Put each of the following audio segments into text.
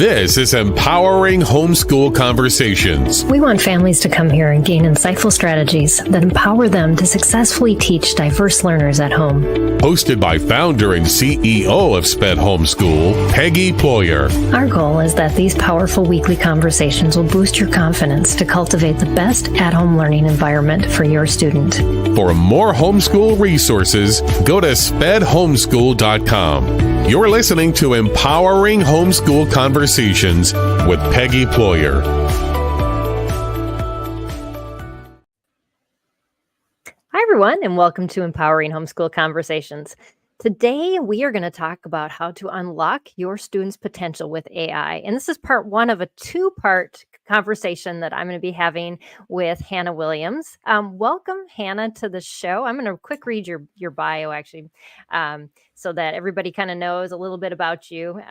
This is Empowering Homeschool Conversations. We want families to come here and gain insightful strategies that empower them to successfully teach diverse learners at home. Hosted by founder and CEO of SPED Homeschool, Peggy Ployer. Our goal is that these powerful weekly conversations will boost your confidence to cultivate the best at-home learning environment for your student. For more homeschool resources, go to spedhomeschool.com. You're listening to Empowering Homeschool Conversations with Peggy Ployer. Hi, everyone, and welcome to Empowering Homeschool Conversations. Today, we are going to talk about how to unlock your students' potential with AI. And this is part one of a two-part conversation that I'm going to be having with Hannah Williams. Welcome, Hannah, to the show. I'm going to quick read your bio, actually, so that everybody kind of knows a little bit about you.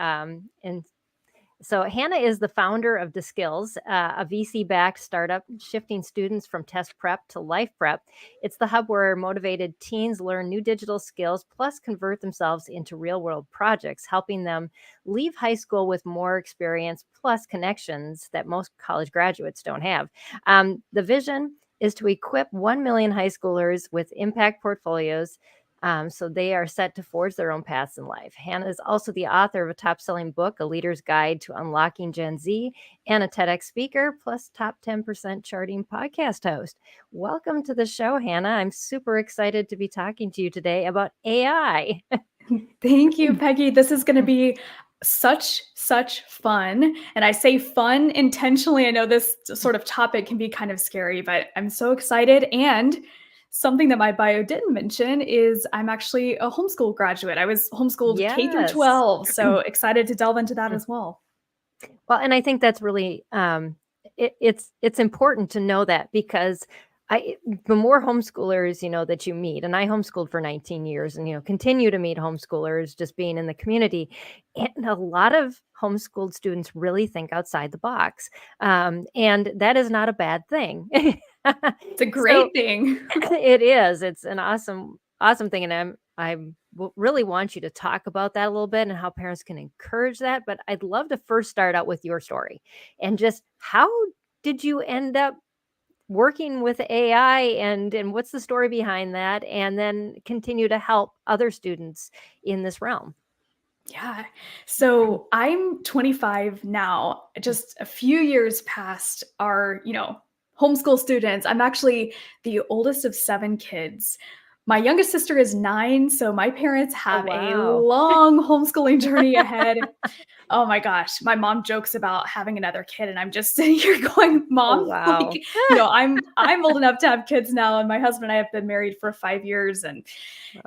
So Hannah is the founder of DeSkills, a VC-backed startup shifting students from test prep to life prep. It's the hub where motivated teens learn new digital skills, plus convert themselves into real-world projects, helping them leave high school with more experience, plus connections that most college graduates don't have. The vision is to equip 1 million high schoolers with impact portfolios, so they are set to forge their own paths in life. Hannah is also the author of a top-selling book, A Leader's Guide to Unlocking Gen Z, and a TEDx speaker, plus top 10% charting podcast host. Welcome to the show, Hannah. I'm super excited to be talking to you today about AI. Thank you, Peggy. This is going to be such fun. And I say fun intentionally. I know this sort of topic can be kind of scary, but I'm so excited. And something that my bio didn't mention is I'm actually a homeschool graduate. I was homeschooled K through 12. So excited to delve into that as well. Well, and I think that's really, it's important to know that, because the more homeschoolers, that you meet, and I homeschooled for 19 years and, continue to meet homeschoolers just being in the community. And a lot of homeschooled students really think outside the box. And that is not a bad thing. It's a great thing. It is. It's an awesome thing. And I really want you to talk about that a little bit and how parents can encourage that. But I'd love to first start out with your story and just how did you end up working with AI and what's the story behind that? And then continue to help other students in this realm. Yeah. So I'm 25 now, just a few years past our, homeschool students. I'm actually the oldest of 7 kids. My youngest sister is 9, so my parents have a long homeschooling journey ahead. Oh my gosh, my mom jokes about having another kid, and I'm just sitting here going, "Mom, I'm old enough to have kids now, and my husband and I have been married for 5 years." And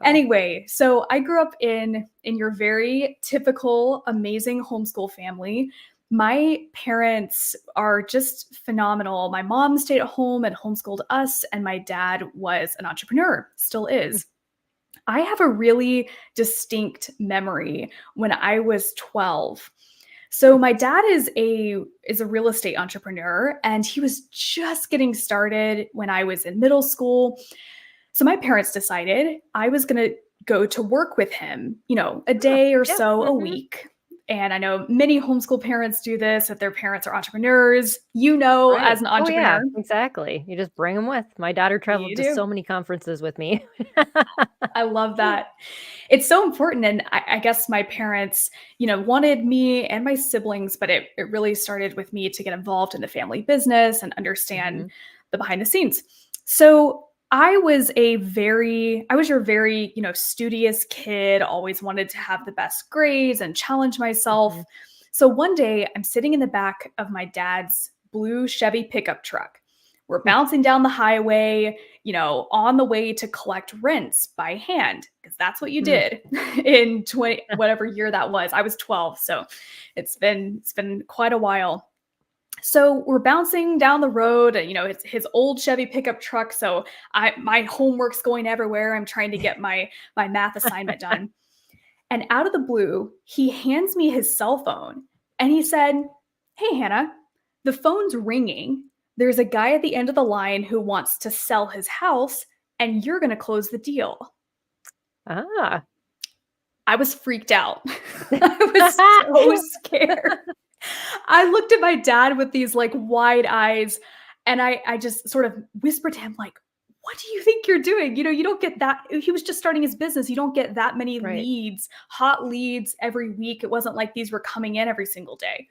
anyway, so I grew up in your very typical, amazing homeschool family. My parents are just phenomenal. My mom stayed at home and homeschooled us, and my dad was an entrepreneur, still is. I have a really distinct memory when I was 12. So my dad is a real estate entrepreneur, and he was just getting started when I was in middle school. So my parents decided I was going to go to work with him, a day or so a week. And I know many homeschool parents do this if their parents are entrepreneurs, right. As an entrepreneur. Oh, yeah, exactly. You just bring them with. My daughter traveled to so many conferences with me. I love that. It's so important. And I guess my parents, wanted me and my siblings, but it really started with me to get involved in the family business and understand the behind the scenes. So I was your very, studious kid, always wanted to have the best grades and challenge myself. So one day I'm sitting in the back of my dad's blue Chevy pickup truck. We're bouncing down the highway, on the way to collect rents by hand, because that's what you did in whatever year that was. I was 12. So it's been quite a while. So we're bouncing down the road, it's his old Chevy pickup truck. So my homework's going everywhere. I'm trying to get my math assignment done. And out of the blue, he hands me his cell phone and he said, "Hey, Hannah, the phone's ringing. There's a guy at the end of the line who wants to sell his house and you're going to close the deal." I was freaked out. I was so scared. I looked at my dad with these like wide eyes and I just sort of whispered to him like, "What do you think you're doing? You don't get that." He was just starting his business. You don't get that many Right. leads, hot leads every week. It wasn't like these were coming in every single day.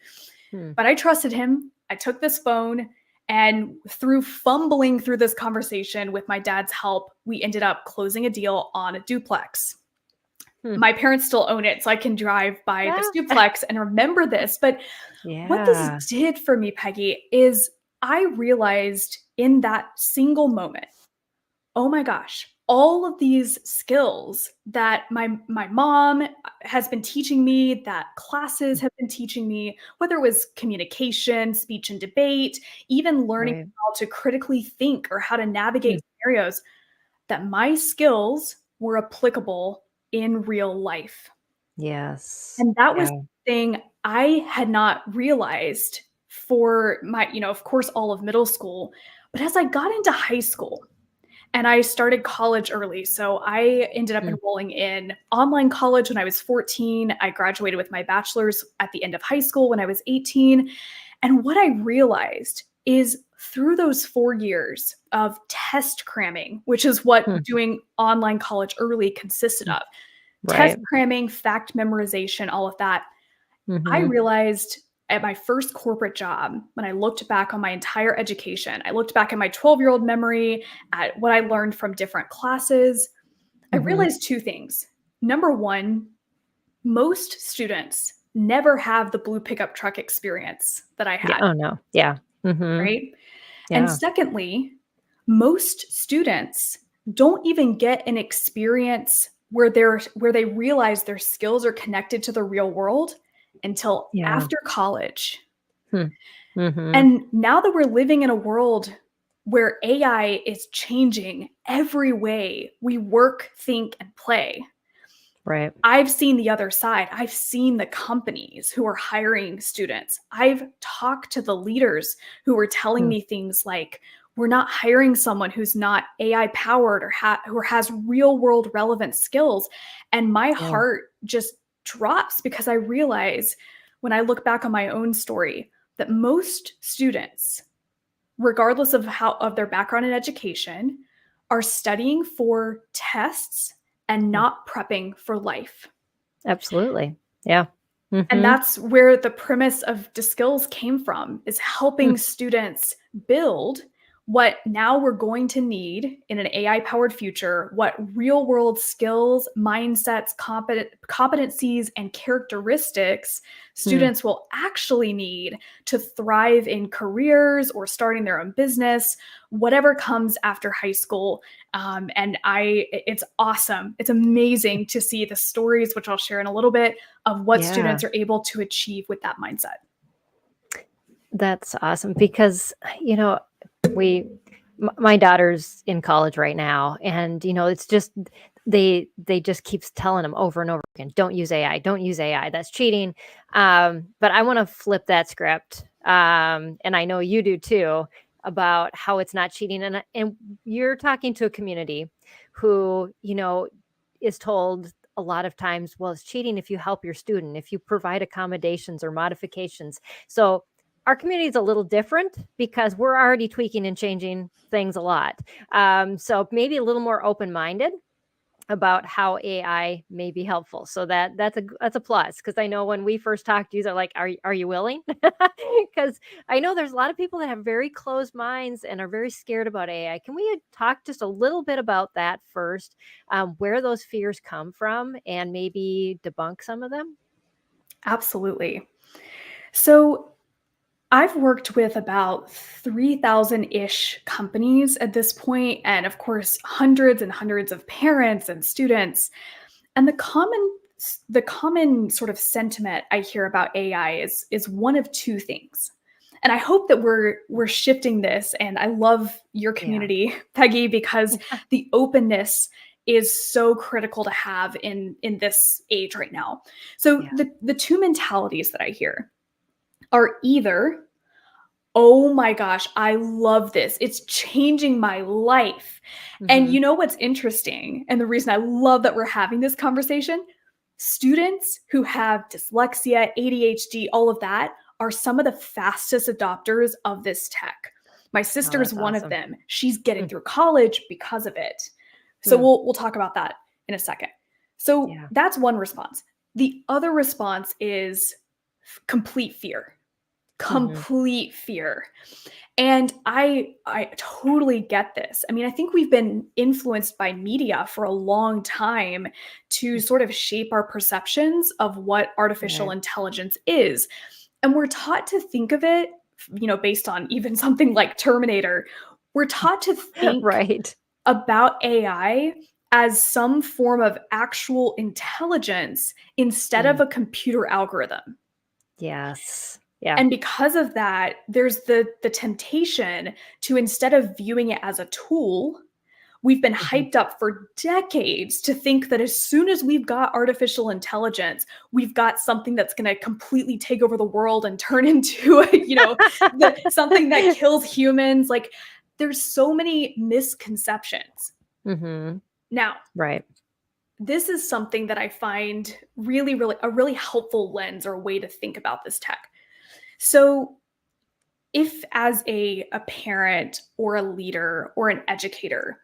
Hmm. But I trusted him. I took this phone and through fumbling through this conversation with my dad's help, we ended up closing a deal on a duplex. Hmm. My parents still own it, so I can drive by this Ah, duplex and remember this. But what this yeah. did for me, Peggy, is I realized in that single moment, oh my gosh, all of these skills that my mom has been teaching me, that classes have been teaching me, whether it was communication, speech and debate, even learning Right. how to critically think or how to Hmm. navigate scenarios, that my skills were applicable in real life. Yes. And that was Yeah. thing I had not realized for my, of course, all of middle school. But as I got into high school and I started college early, so I ended up Hmm. enrolling in online college when I was 14. I graduated with my bachelor's at the end of high school when I was 18. And what I realized is through those 4 years of test cramming, which is what Hmm. doing online college early consisted Hmm. of, test Right. cramming, fact memorization, all of that. I Hmm. realized at my first corporate job, when I looked back on my entire education, I looked back at my 12-year-old memory, at what I learned from different classes. I Hmm. realized two things. Number one, most students never have the blue pickup truck experience that I Yeah. had, Oh no. Yeah. Hmm. right? And Yeah. secondly, most students don't even get an experience where they realize their skills are connected to the real world until Yeah. after college. Hmm. Hmm. And now that we're living in a world where AI is changing every way we work, think, and play, Right. I've seen the other side. I've seen the companies who are hiring students. I've talked to the leaders who were telling Hmm. me things like, we're not hiring someone who's not AI powered or who has real world relevant skills. And my Yeah. heart just drops because I realize when I look back on my own story that most students, regardless of their background in education, are studying for tests and Hmm. not prepping for life. Absolutely. Yeah. And Hmm. that's where the premise of DiSkills came from, is Hmm. helping students build what now we're going to need in an AI powered future, what real world skills, mindsets, competencies, and characteristics Hmm. students will actually need to thrive in careers or starting their own business, whatever comes after high school. It's awesome. It's amazing to see the stories, which I'll share in a little bit, of what Yeah. students are able to achieve with that mindset. That's awesome because, you know, we my daughter's in college right now, and it's just they just keeps telling them over and over again, don't use AI, don't use AI, that's cheating. But I want to flip that script, and I know you do too, about how it's not cheating. And you're talking to a community who is told a lot of times, well, it's cheating if you help your student, if you provide accommodations or modifications. So our community is a little different because we're already tweaking and changing things a lot. So maybe a little more open-minded about how AI may be helpful. So that's a plus, because I know when we first talked, you are like, are you willing? Because I know there's a lot of people that have very closed minds and are very scared about AI. Can we talk just a little bit about that first, where those fears come from, and maybe debunk some of them? Absolutely. So I've worked with about 3,000-ish companies at this point, and of course, hundreds and hundreds of parents and students. And the common sort of sentiment I hear about AI is one of two things. And I hope that we're shifting this. And I love your Yeah. community, Peggy, because the openness is so critical to have in this age right now. So Yeah. the two mentalities that I hear are either, oh my gosh, I love this. It's changing my life. And Hmm. you know what's interesting? And the reason I love that we're having this conversation, students who have dyslexia, ADHD, all of that are some of the fastest adopters of this tech. My sister's that's one of awesome. them. She's getting Mm. through college because of it. So Hmm. we'll talk about that in a second. So Yeah. that's one response. The other response is complete fear. Complete fear. And I totally get this. I mean, I think we've been influenced by media for a long time to sort of shape our perceptions of what artificial Right. intelligence is. And we're taught to think of it, based on even something like Terminator, we're taught to think Right. about AI as some form of actual intelligence instead of Mm. a computer algorithm. Yes. Yeah. And because of that, there's the temptation to, instead of viewing it as a tool, we've been Mhm. hyped up for decades to think that as soon as we've got artificial intelligence, we've got something that's going to completely take over the world and turn into, something that kills humans. Like, there's so many misconceptions. Mhm. Now, Right. this is something that I find really, really a really helpful lens or way to think about this tech. So, if as a parent or a leader or an educator,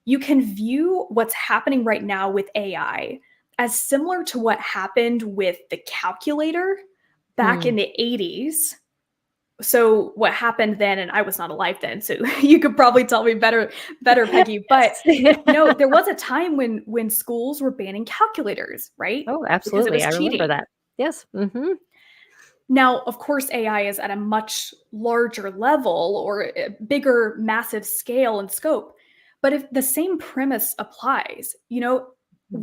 you can view what's happening right now with AI as similar to what happened with the calculator back in Mm. the 80s. So what happened then, and I was not alive then, so you could probably tell me better, Peggy. But Yes. there was a time when schools were banning calculators, right? Oh, Because it absolutely. was I remember cheating. that. Yes. Mhm. Now, of course, AI is at a much larger level or a bigger, massive scale and scope. But if the same premise applies, Mm.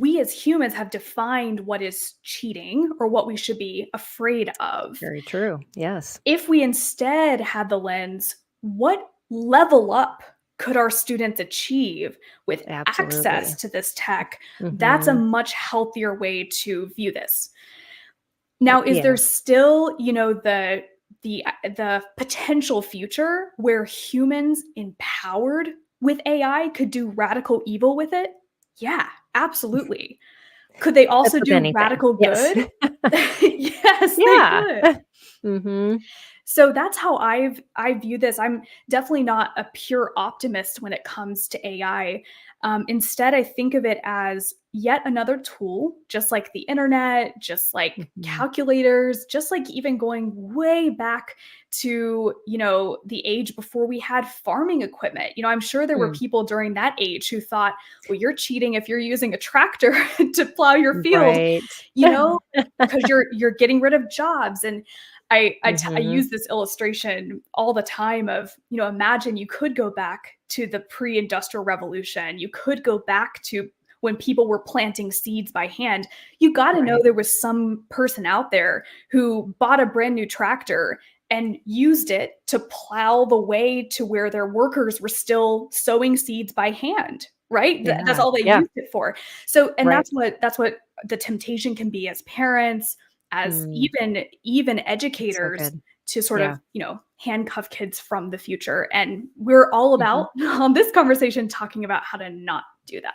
we as humans have defined what is cheating or what we should be afraid of. Very true. Yes. If we instead had the lens, what level up could our students achieve with access Absolutely. to this tech? That's a Mhm. much healthier way to view this. Now, is Yeah. there still, the potential future where humans empowered with AI could do radical evil with it? Yeah, absolutely. Could they That's also with do anything. radical Yes. good? Yes, they Yeah. could. Mhm. So that's how I view this. I'm definitely not a pure optimist when it comes to AI. Instead, I think of it as yet another tool, just like the internet, just like Mhm. calculators, just like even going way back to the age before we had farming equipment. I'm sure there were Mm. people during that age who thought, well, you're cheating if you're using a tractor to plow your field, Right. you know, because you're getting rid of jobs. And I Mhm. use this illustration all the time of, imagine you could go back to the pre-industrial revolution. You could go back to when people were planting seeds by hand. You got to know Right. there was some person out there who bought a brand new tractor and used it to plow the way to where their workers were still sowing seeds by hand, right? That's Yeah. all they Yeah. used it for. So, and Right. that's what the temptation can be as parents, as Mm. even That's so educators, good. to sort of Yeah. handcuff kids from the future. And we're all Mhm. about on this conversation talking about how to not do that.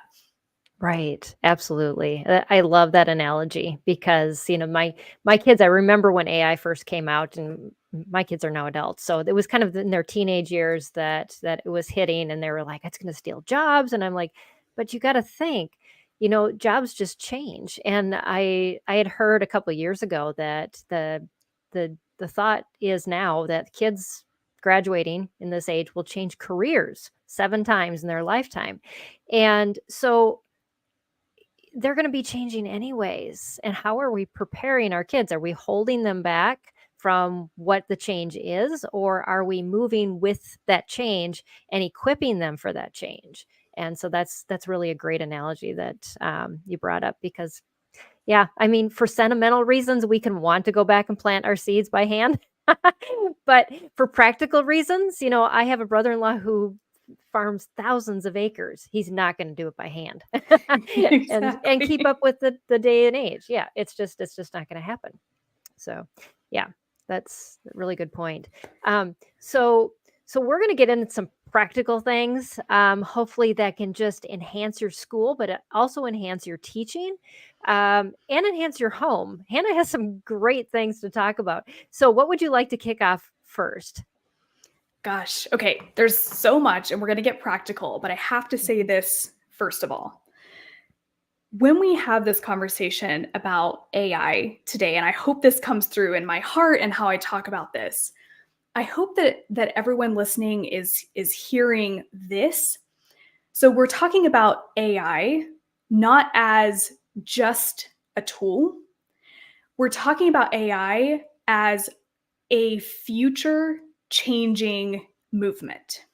Right, absolutely. I love that analogy because, my kids, I remember when AI first came out, and my kids are now adults. So it was kind of in their teenage years that it was hitting, and they were like, it's going to steal jobs. And I'm like, but you got to think, jobs just change. And I had heard a couple of years ago that the thought is now that kids graduating in this age will change careers 7 times in their lifetime. And so they're gonna be changing anyways, and how are we preparing our kids? Are we holding them back from what the change is, or are we moving with that change and equipping them for that change? And so that's really a great analogy that, you brought up because, yeah, I mean, for sentimental reasons, we can want to go back and plant our seeds by hand. But for practical reasons, I have a brother-in-law who farms thousands of acres. He's not gonna do it by hand and keep Exactly. up with the day and age. Yeah, it's just not gonna happen. So, yeah, that's a really good point. So so we're gonna get into some practical things, hopefully that can just enhance your school, but also enhance your teaching, and enhance your home. Hannah has some great things to talk about. So what would you like to kick off first? Gosh, okay, there's so much, and we're going to get practical, but I have to say Mhm. this first of all. When we have this conversation about AI today, and I hope this comes through in my heart and how I talk about this, I hope that everyone listening is hearing this. So we're talking about AI not as just a tool. We're talking about AI as a future changing movement.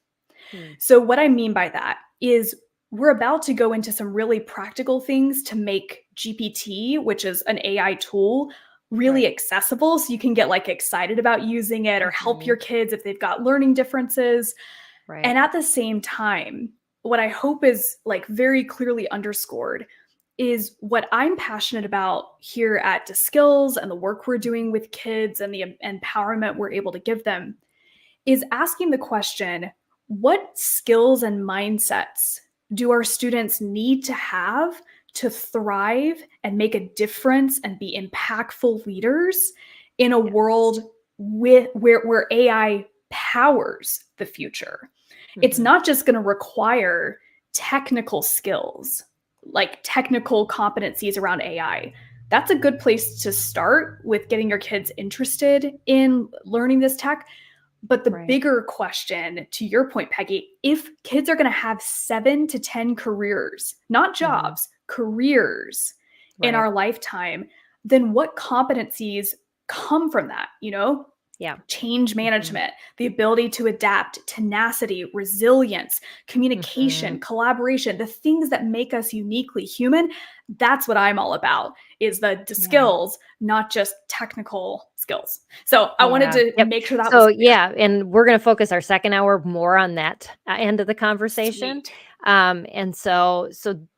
Hmm. So, what I mean by that is we're about to go into some really practical things to make GPT, which is an AI tool, really Right. accessible. So you can get like excited about using it or help Mhm. your kids if they've got learning differences. Right. And at the same time, what I hope is like very clearly underscored is what I'm passionate about here at Skills and the work we're doing with kids and the empowerment we're able to give them is asking the question, what skills and mindsets do our students need to have to thrive and make a difference and be impactful leaders in a Yes. world where AI powers the future? It's Mhm. not just going to require technical skills, like technical competencies around AI. That's a good place to start with getting your kids interested in learning this tech. But the Right. bigger question, to your point, Peggy, if kids are going to have 7 to 10 careers, not Mhm. jobs, careers in Right. our lifetime, then what competencies come from that? Yeah. Change Mhm. management, the ability to adapt, tenacity, resilience, communication, Mhm. collaboration, the things that make us uniquely human. That's what I'm all about, is the Yeah. skills, not just technical skills. So I wanted Yeah. to Yep. make sure that So, was clear. yeah, and we're gonna focus our second hour more on that, end of the conversation. Sweet. And so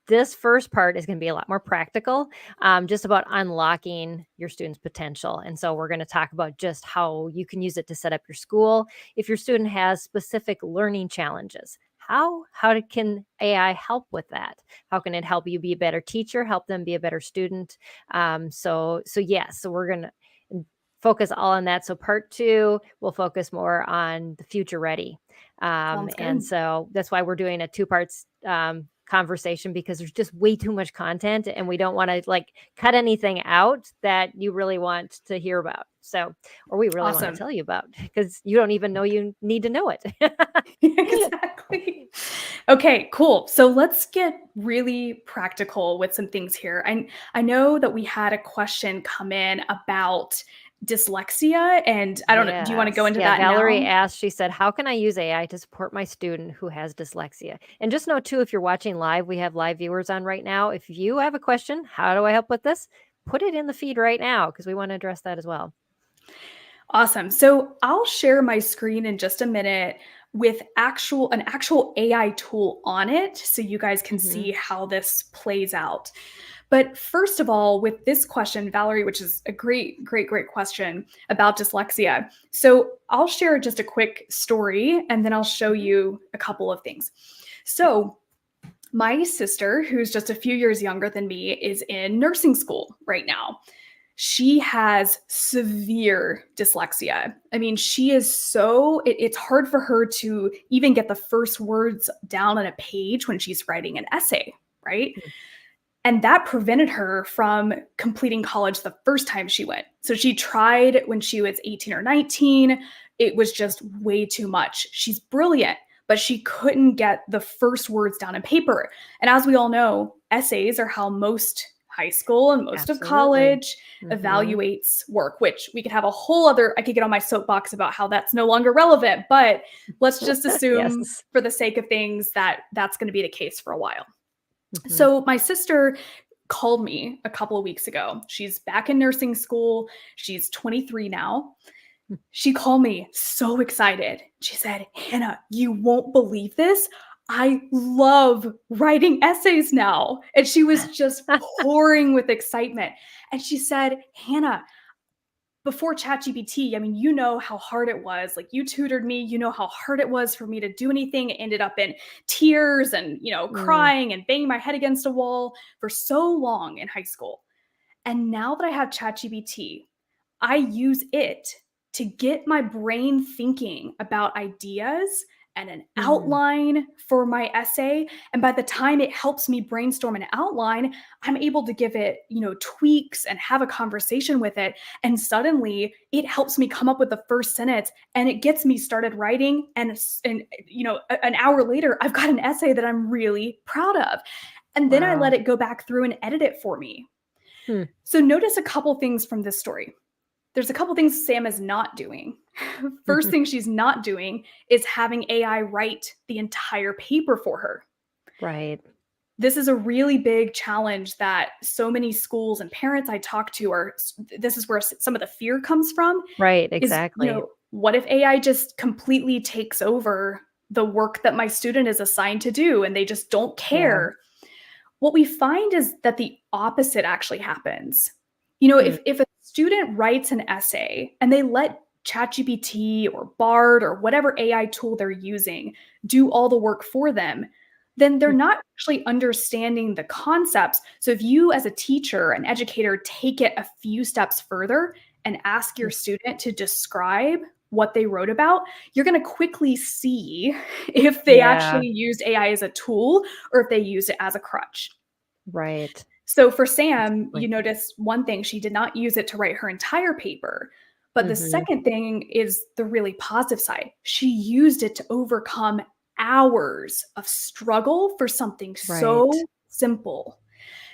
this first part is gonna be a lot more practical, just about unlocking your student's potential. And so we're gonna talk about just how you can use it to set up your school. If your student has specific learning challenges, can AI help with that? How can it help you be a better teacher, help them be a better student? So we're gonna focus all on that. So part two, we'll focus more on the future ready. Sounds And good. so that's why we're doing a two parts conversation, because there's just way too much content and we don't want to like cut anything out that you really want to hear about. So, or we really want to Awesome. tell you about, because you don't even know you need to know it. Exactly. Okay, cool. So let's get really practical with some things here. I know that we had a question come in about dyslexia, and I don't know, do you want to go Yes. into Yeah, that Valerie now? asked, she said, "How can I use AI to support my student who has dyslexia?" And just know too, if you're watching live, we have live viewers on right now. If you have a question, how do I help with this? Put it in the feed right now, because we want to address that as well. Awesome. So I'll share my screen in just a minute with an actual AI tool on it so you guys can Mhm. see how this plays out. But first of all, with this question, Valerie, which is a great, great, great question about dyslexia. So I'll share just a quick story and then I'll show Mhm. you a couple of things. Okay. So my sister, who's just a few years younger than me, is in nursing school right now. She has severe dyslexia. I mean, she is it's hard for her to even get the first words down on a page when she's writing an essay, right? Mm. And that prevented her from completing college the first time she went. So she tried when she was 18 or 19. It was just way too much. She's brilliant, but she couldn't get the first words down in paper. And as we all know, essays are how most high school and most of Absolutely. college Mhm. evaluates work, which we could have a whole other, I could get on my soapbox about how that's no longer relevant, but let's just assume Yes. for the sake of things that that's going to be the case for a while. Mhm. So my sister called me a couple of weeks ago. She's back in nursing school. She's 23 now. Mm. She called me so excited. She said, "Hannah, you won't believe this. I love writing essays now." And she was just pouring with excitement. And she said, "Hannah, before ChatGPT, I mean, you know how hard it was. Like, you tutored me, you know how hard it was for me to do anything. It ended up in tears and, crying and banging my head against a wall for so long in high school. And now that I have ChatGPT, I use it to get my brain thinking about ideas and an outline for my essay. And by the time it helps me brainstorm an outline, I'm able to give it, tweaks and have a conversation with it. And suddenly it helps me come up with the first sentence, and it gets me started writing. And an hour later, I've got an essay that I'm really proud of. And then I let it go back through and edit it for me. So notice a couple things from this story. There's a couple things Sam is not doing. First thing she's not doing is having AI write the entire paper for her. Right. This is a really big challenge that so many schools and parents I talk to this is where some of the fear comes from. Right, exactly. What if AI just completely takes over the work that my student is assigned to do and they just don't care? Yeah. What we find is that the opposite actually happens. If a student writes an essay and they let ChatGPT or Bard or whatever AI tool they're using do all the work for them, then they're not actually understanding the concepts. So if you as a teacher, an educator, take it a few steps further and ask your student to describe what they wrote about, you're going to quickly see if they actually used AI as a tool or if they used it as a crutch. Right. So for Sam, you notice one thing, she did not use it to write her entire paper. But the second thing is the really positive side. She used it to overcome hours of struggle for something so simple.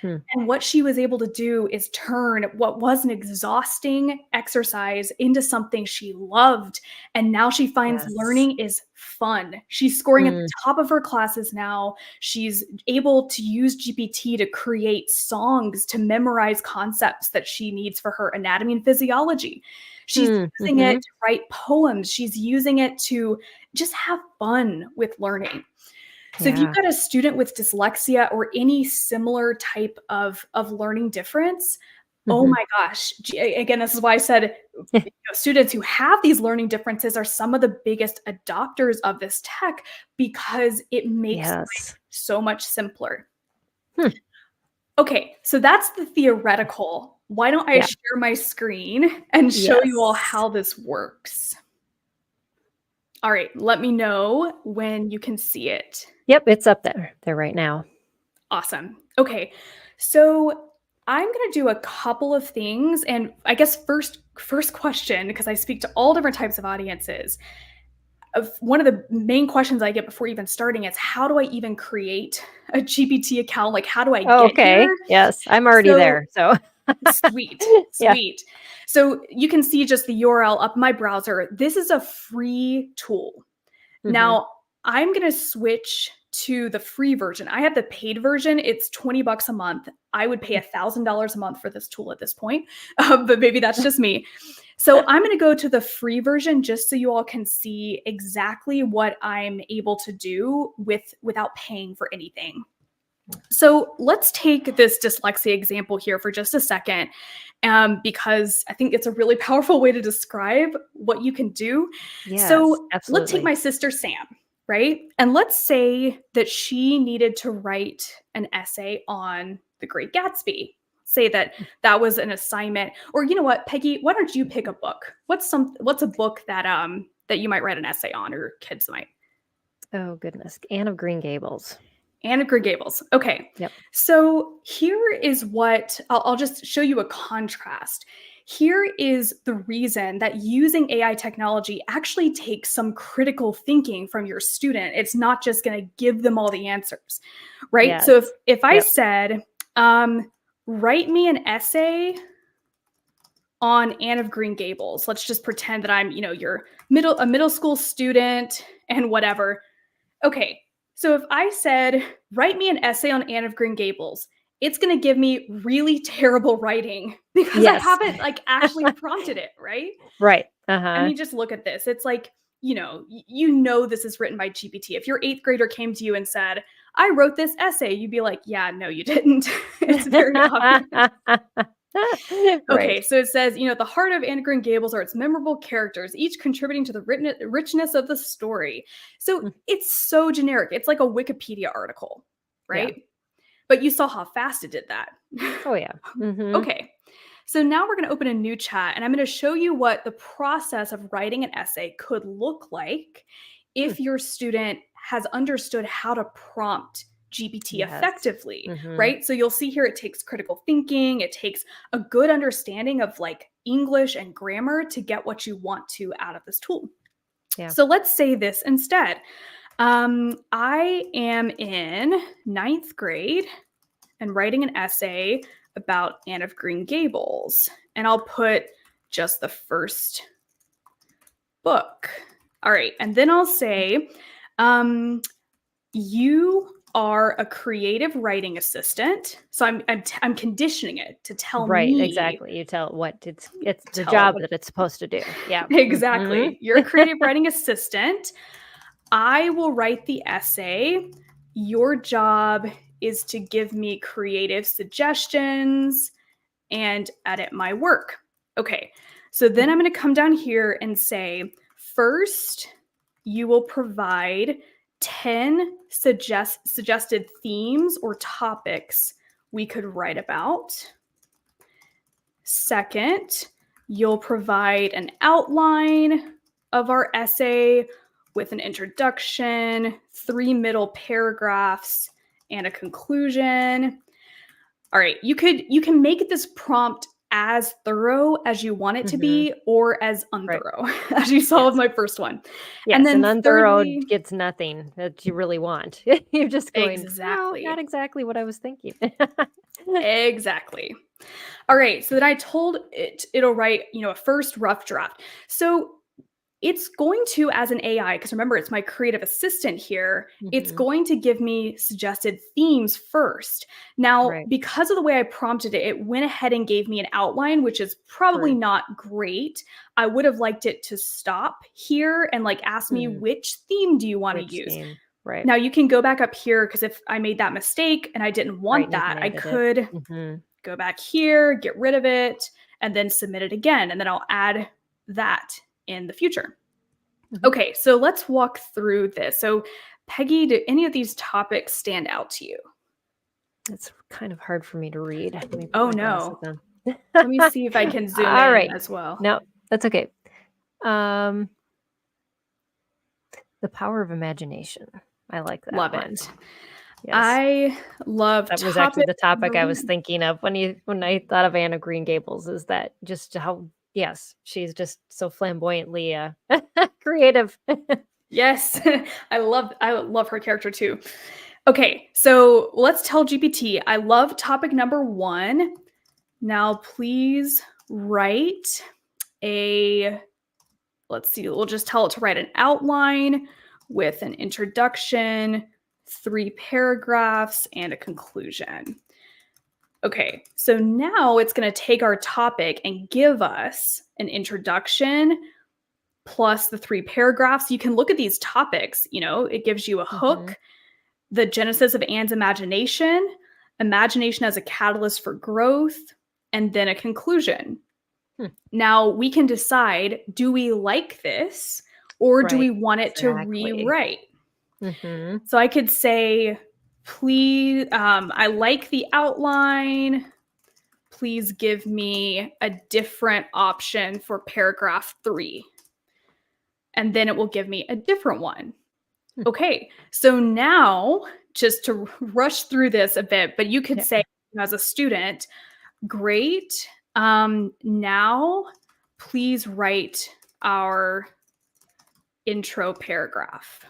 And what she was able to do is turn what was an exhausting exercise into something she loved. And now she finds learning is fun. She's scoring at the top of her classes now. She's able to use GPT to create songs to memorize concepts that she needs for her anatomy and physiology. She's using it to write poems. She's using it to just have fun with learning. So if you've got a student with dyslexia or any similar type of learning difference, oh my gosh. Again, this is why I said students who have these learning differences are some of the biggest adopters of this tech because it makes life so much simpler. Okay, so that's the theoretical. Why don't I share my screen and show you all how this works? All right, let me know when you can see it. Yep, it's up there right now. Awesome. Okay, so I'm going to do a couple of things. And I guess first question, because I speak to all different types of audiences. One of the main questions I get before even starting is, how do I even create a GPT account? Like, how do I get here? Yes, I'm already there. So sweet. So you can see just the URL up my browser. This is a free tool. Now, I'm going to switch to the free version. I have the paid version. It's $20 a month. I would pay $1,000 a month for this tool at this point, but maybe that's just me. So I'm going to go to the free version just so you all can see exactly what I'm able to do without paying for anything. So let's take this dyslexia example here for just a second, because I think it's a really powerful way to describe what you can do. Yes, so absolutely. Let's take my sister Sam, right? And let's say that she needed to write an essay on The Great Gatsby. Say that was an assignment. Or you know what, Peggy, why don't you pick a book? What's a book that you might write an essay on, or kids might? Oh goodness, Anne of Green Gables. Anne of Green Gables. Okay. Yep. So here is what I'll just show you a contrast. Here is the reason that using AI technology actually takes some critical thinking from your student. It's not just going to give them all the answers, right? Yes. So if I said, write me an essay on Anne of Green Gables, let's just pretend that I'm, you're a middle school student and whatever. Okay. So if I said, write me an essay on Anne of Green Gables, it's going to give me really terrible writing because I haven't actually prompted it, right? Right. I mean, just look at this. It's like, this is written by GPT. If your 8th grader came to you and said, I wrote this essay, you'd be like, yeah, no, you didn't. It's very obvious. Okay, Right. so it says, at the heart of Anne of Green Gables are its memorable characters, each contributing to the richness of the story. So Mm. it's so generic. It's like a Wikipedia article, Yeah. right? But you saw how fast it did that. Oh, yeah. Mhm. Okay, so now we're going to open a new chat and I'm going to show you what the process of writing an essay could look like Hmm. if your student has understood how to prompt GPT Yes. effectively, Mhm. right? So you'll see here it takes critical thinking, it takes a good understanding of like English and grammar to get what you want to out of this tool. Yeah. So let's say this instead. I am in ninth grade and writing an essay about Anne of Green Gables. And I'll put just the first book. All right. And then I'll say, you are a creative writing assistant. So I'm conditioning it to tell Right, me, exactly. You tell what it's the tell job what that it's supposed to do. Yeah. Mhm. exactly. You're a creative writing assistant. I will write the essay. Your job is to give me creative suggestions and edit my work. Okay, so then I'm Mhm. going to come down here and say, first, you will provide 10 suggested themes or topics we could write about. Second, you'll provide an outline of our essay with an introduction, 3 middle paragraphs, and a conclusion. All right, you can make this prompt as thorough as you want it to Mhm. be or as Right. unthorough, as you saw with Yes. my first one. And Yes, and then unthorough thirdly, gets nothing that you really want. You're just going, "No, not exactly. exactly what I was thinking." Exactly. All right, so then I told it'll write, a first rough draft. So it's going to, as an AI, because remember, it's my creative assistant here, it's Mhm. going to give me suggested themes first. Now, Right. because of the way I prompted it, it went ahead and gave me an outline, which is probably True. not great. I would have liked it to stop here and like ask me, Mm. which theme do you want to Which use? theme? Right. Now, you can go back up here because if I made that mistake and I didn't Right, want and you can that, I edit it. could Mhm. go back here, get rid of it, and then submit it again. And then I'll add that in the future. Mhm. Okay, so let's walk through this. So, Peggy, do any of these topics stand out to you? It's kind of hard for me to read. Let me put Oh my glasses no. on. Let me see if I can zoom All in right. as well. No, that's okay. Um, The Power of Imagination. I like that Love one. it. Yes. I love That was actually topic the topic number I was one. thinking of when I thought of Anne of Green Gables, is that just how yes, she's just so flamboyantly, creative. Yes, I love her character too. Okay, so let's tell GPT. I love topic number one. Now, please write a let's see, we'll just tell it to write an outline with an introduction, 3 paragraphs, and a conclusion. Okay, so now it's going to take our topic and give us an introduction plus the 3 paragraphs. You can look at these topics, it gives you a Mhm. hook, the genesis of Anne's imagination, imagination as a catalyst for growth, and then a conclusion. Hmm. Now we can decide, do we like this or do Right. we want it to Exactly. rewrite? Mhm. So I could say, please, I like the outline. Please give me a different option for paragraph 3. And then it will give me a different one. Hmm. Okay, so now just to rush through this a bit, but you could Yeah. say as a student, great. Now, please write our intro paragraph.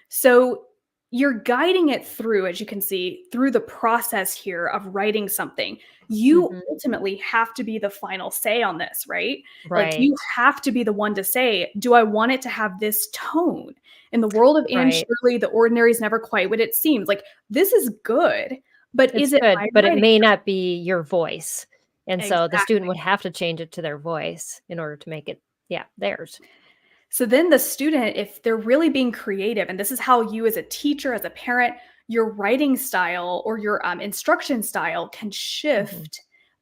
So you're guiding it through, as you can see, through the process here of writing something. You Mhm. ultimately have to be the final say on this, right? Like you Right. have to be the one to say, do I want it to have this tone? In the world of Anne Right. Shirley, the ordinary is never quite what it seems. Like this is good, but It's is it good, my but it writing? may not be your voice, and so the student Exactly. would have to change it to their voice in order to make it, yeah, theirs. So then the student, if they're really being creative, and this is how you as a teacher, as a parent, your writing style or your instruction style can Mhm. shift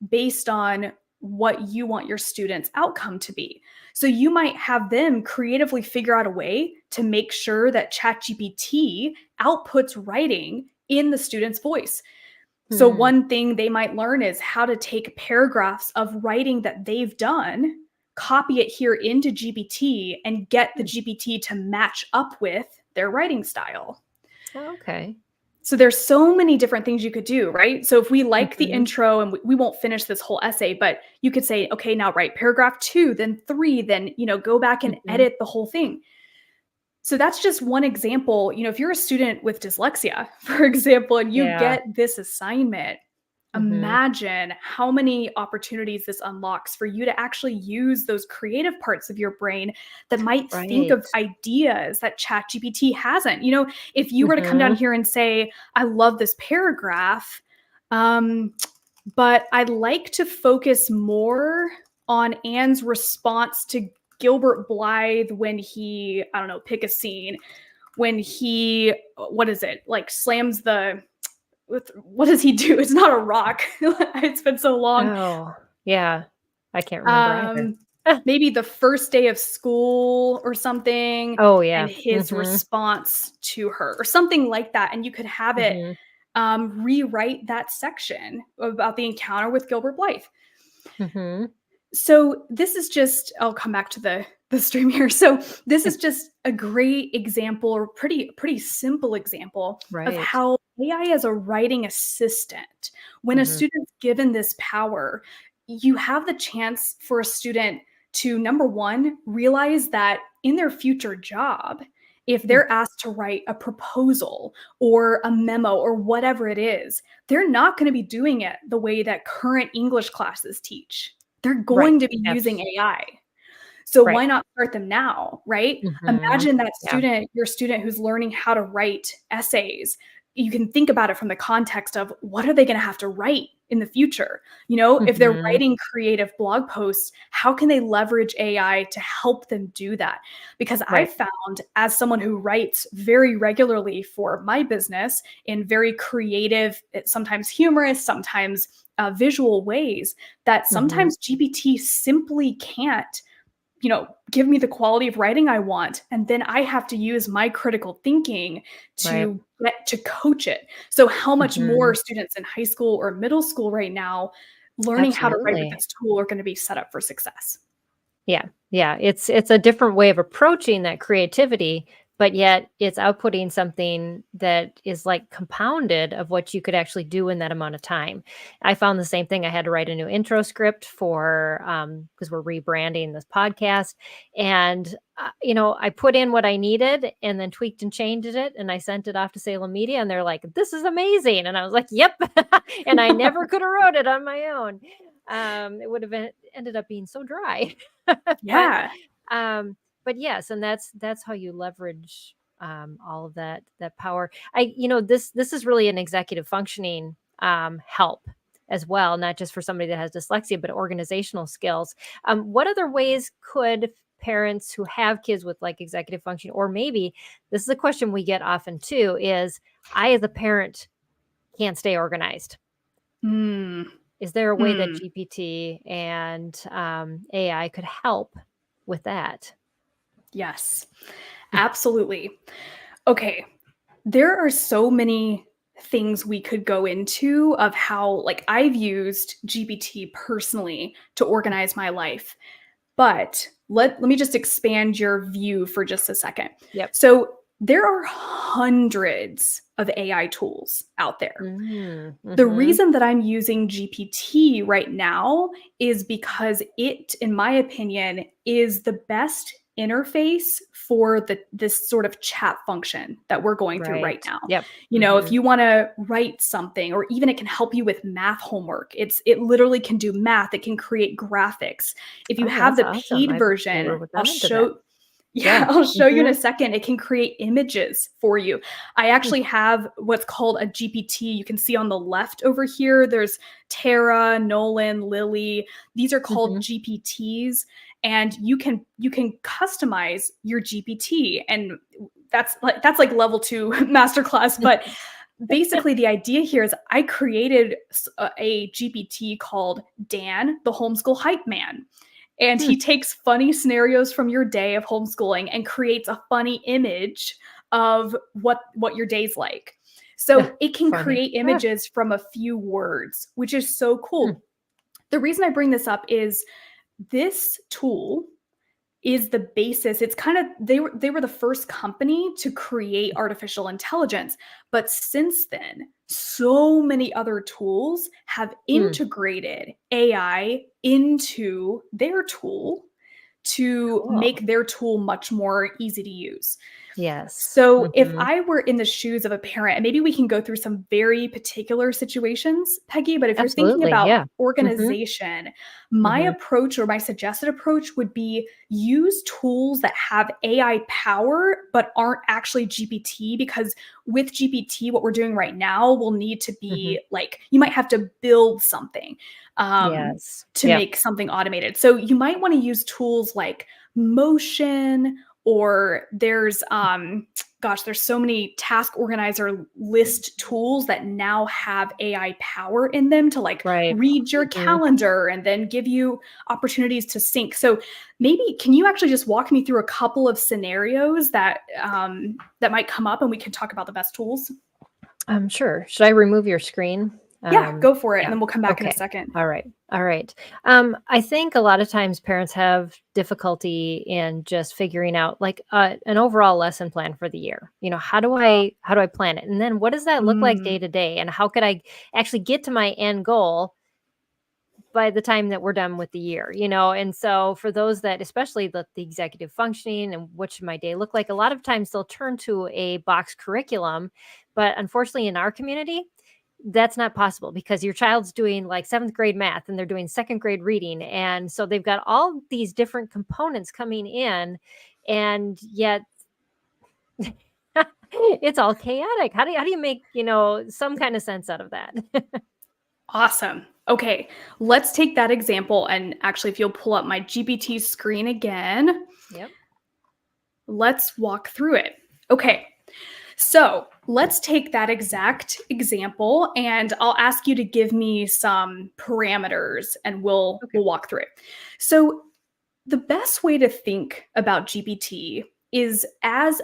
based on what you want your students' outcome to be. So you might have them creatively figure out a way to make sure that ChatGPT outputs writing in the student's voice. So one thing they might learn is how to take paragraphs of writing that they've done, copy it here into GPT, and get the GPT to match up with their writing style. Okay. So there's so many different things you could do, right? So if we like the intro, and we won't finish this whole essay, but you could say, okay, now write paragraph 2, then 3, then, go back and edit the whole thing. So that's just one example. If you're a student with dyslexia, for example, and you get this assignment, imagine how many opportunities this unlocks for you to actually use those creative parts of your brain that might think of ideas that ChatGPT hasn't. If you were to come down here and say, I love this paragraph, but I'd like to focus more on Anne's response to Gilbert Blythe when he, I don't know, pick a scene, when he, what is it, like slams what does he do? It's not a rock. It's been so long. Oh, yeah. I can't remember either. Maybe the first day of school or something. Oh, yeah. And his response to her or something like that. And you could have it rewrite that section about the encounter with Gilbert Blythe. So this is just, I'll come back to the stream here. So this is just a great example, or pretty simple example of how AI as a writing assistant, when a student's given this power, you have the chance for a student to, number one, realize that in their future job, if they're asked to write a proposal or a memo or whatever it is, they're not going to be doing it the way that current English classes teach. They're going to be using AI. So why not start them now, right? Imagine that student, your student who's learning how to write essays. You can think about it from the context of what are they going to have to write in the future? If they're writing creative blog posts, how can they leverage AI to help them do that? Because I found, as someone who writes very regularly for my business in very creative, sometimes humorous, sometimes visual ways, that sometimes GPT simply can't give me the quality of writing I want. And then I have to use my critical thinking to get to coach it. So how much more students in high school or middle school right now learning how to write with this tool are going to be set up for success? Yeah. It's a different way of approaching that creativity, but yet it's outputting something that is like compounded of what you could actually do in that amount of time. I found the same thing. I had to write a new intro script for, because we're rebranding this podcast. And, I put in what I needed and then tweaked and changed it. And I sent it off to Salem Media and they're like, this is amazing. And I was like, yep. And I never could have wrote it on my own. It would have ended up being so dry. Yeah. But yes, and that's how you leverage all of that power. This is really an executive functioning help as well, not just for somebody that has dyslexia, but organizational skills. What other ways could parents who have kids with like executive functioning, or maybe this is a question we get often too, is I as a parent can't stay organized. Is there a way that GPT and AI could help with that? Yes, absolutely. Okay. There are so many things we could go into of how, like, I've used GPT personally to organize my life, but let me just expand your view for just a second. Yep. So there are hundreds of AI tools out there. The reason that I'm using GPT right now is because it, in my opinion, is the best interface for this sort of chat function that we're going through right now. Yep. If you want to write something, or even it can help you with math homework. It literally can do math. It can create graphics. If you have the paid version, I'll show. I'll show you in a second. It can create images for you. I actually have what's called a GPT. You can see on the left over here, there's Tara, Nolan, Lily. These are called GPTs, and you can customize your GPT. And that's like level 2 masterclass. But basically the idea here is I created a GPT called Dan, the homeschool hype man. And Hmm. he takes funny scenarios from your day of homeschooling and creates a funny image of what your day's like. So it can Funny. create images from a few words, which is so Hmm. cool. The reason I bring this up is this tool is the basis. It's kind of they were the first company to create artificial intelligence, but since then, so many other tools have Hmm. integrated AI into their tool to Cool. make their tool much more easy to use. Yes. So if Mhm. I were in the shoes of a parent, and maybe we can go through some very particular situations, Peggy, but if you're thinking Absolutely. about Yeah. Mhm. organization, my Mhm. approach or my suggested approach would be use tools that have AI power but aren't actually GPT, because with GPT, what we're doing right now will need to Mhm. be like, you might have to build something Yes. to Yep. make something automated. So you might want to use tools like Motion, or there's there's so many task organizer list tools that now have AI power in them to like Right. read your Mhm. calendar and then give you opportunities to sync. So maybe can you actually just walk me through a couple of scenarios that that might come up, and we can talk about the best tools? Sure. Should I remove your screen? Yeah, go for it, and Yeah. then we'll come back in a Okay. second. All right. All right. I think a lot of times parents have difficulty in just figuring out like an overall lesson plan for the year. How do I plan it? And then what does that look like Mm, day to day? And how could I actually get to my end goal by the time that we're done with the year, And so for those that, especially the executive functioning and what should my day look like, a lot of times they'll turn to a box curriculum. But unfortunately, in our community, that's not possible because your child's doing like seventh grade math and they're doing second grade reading. And so they've got all these different components coming in, and yet it's all chaotic. How do you make, some kind of sense out of that? awesome. Okay, let's take that example. And actually, if you'll pull up my GPT screen again, Yep. let's walk through it. Okay, so let's take that exact example, and I'll ask you to give me some parameters, and Okay. we'll walk through it. So the best way to think about GPT is as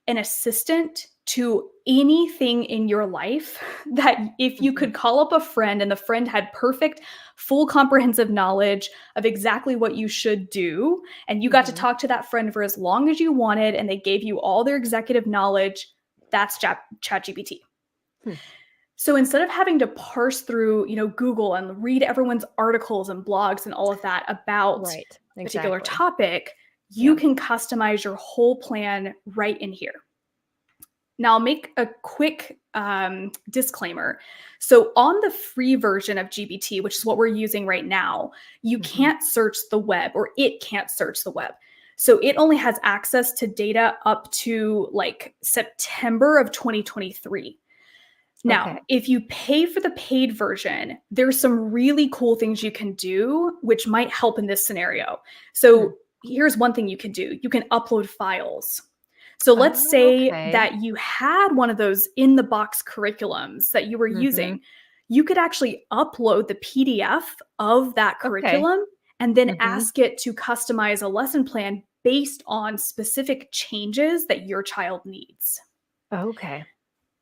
an assistant to anything in your life, that if you Mhm. could call up a friend and the friend had perfect, full comprehensive knowledge of exactly what you should do, and you got to Mhm. talk to that friend for as long as you wanted, and they gave you all their executive knowledge, that's ChatGPT. Hmm. So instead of having to parse through, Google and read everyone's articles and blogs and all of that about Right. a particular Exactly. topic, you Yeah. can customize your whole plan right in here. Now, I'll make a quick disclaimer. So, on the free version of GPT, which is what we're using right now, you Mhm. can't search the web, or it can't search the web. So, it only has access to data up to like September of 2023. Now, Okay. if you pay for the paid version, there's some really cool things you can do, which might help in this scenario. Hmm. So, here's one thing you can do: you can upload files. So let's Oh, say okay. that you had one of those in the box curriculums that you were Mhm. using. You could actually upload the PDF of that Okay. curriculum and then Mhm. ask it to customize a lesson plan based on specific changes that your child needs. Okay.